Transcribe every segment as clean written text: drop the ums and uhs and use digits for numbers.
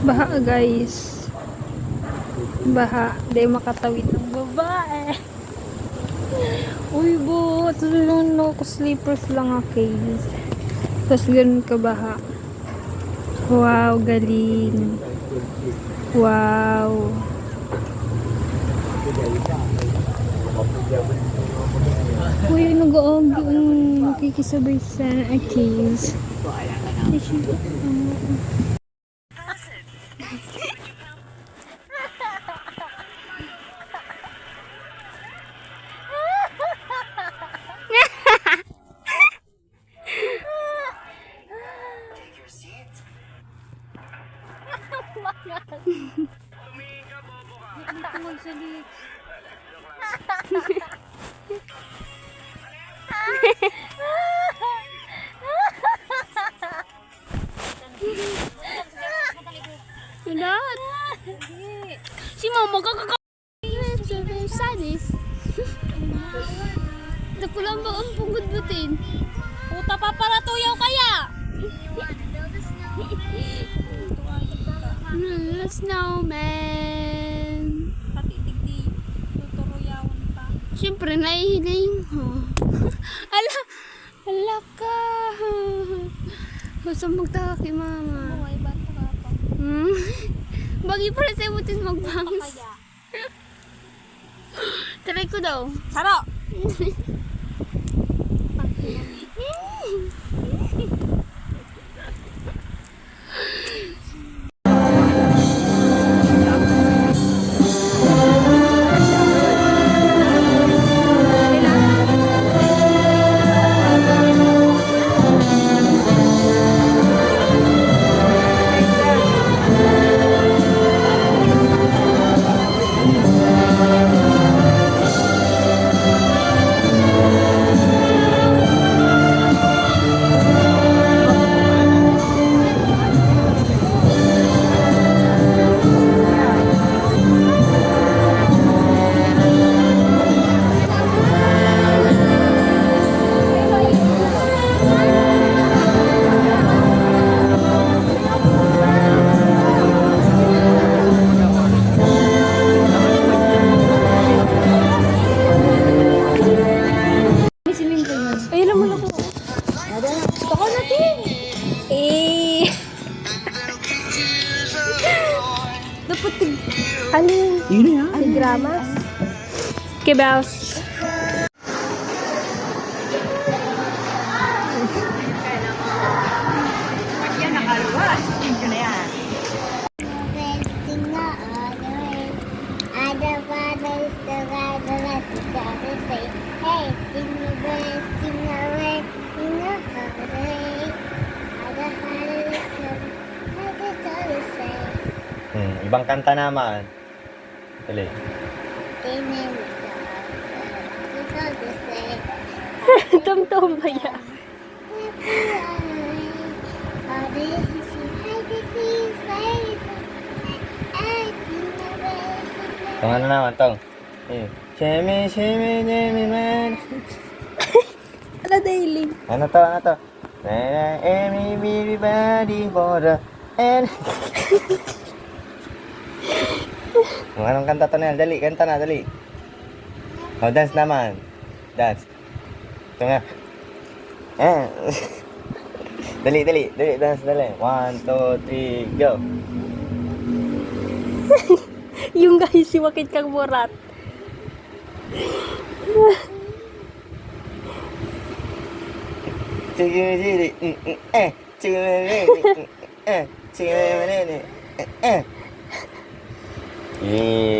Baha guys. Baha. Di makatawid ng babae. Uy bo. Tulungan ako. Slippers lang ako guys. Tapos ganun ka baha. Wow. Galing. Wow. Uy, nag-aagi ang makikisabay sa case. Not. Si Momo sadis. Nakulang ba ang punggod butin? Puta pa para tuyaw kaya. Snowman. Patitig-tig. Tuturuyawan pa. Siyempre, naihiling. Ala ka. Gusto magtaka kay mama. Buhay, bato ka pa. Bagi pa rin sa'yo butin magbangs. Try ko daw. Saro! Alin? Yun na yan. Aligramas. Okay, bells. Yan, nakaluwas. Yun na yan. Ibang kanta naman. Dali. Tum-tum ba yan? Tong ano naman, tong. Shimmy, shimmy, shimmy, man. Ano daily? Ano to, ano to? Everybody for the end. Kung anong kanta to na yan, dali, kanta na, dali. Oh, dance naman. Dance. Ito nga. Dali, dali, dali, dance, dali. 1, 2, 3, go. Yung guys, si Wakit kang murat.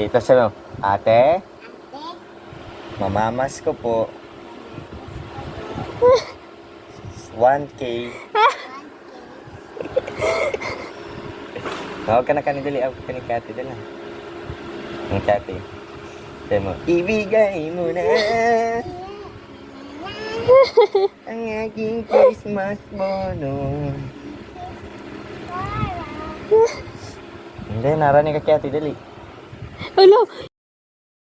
Tapos ano, ate? Mamamas ko po. 1K. Huwag ka na kanidali. Huwag ka ni Kati. Dala. Ang Kati. Sabi mo, ibigay mo na ang aking Christmas bonus. Hindi, naranig ka Kati. Dali. Hello,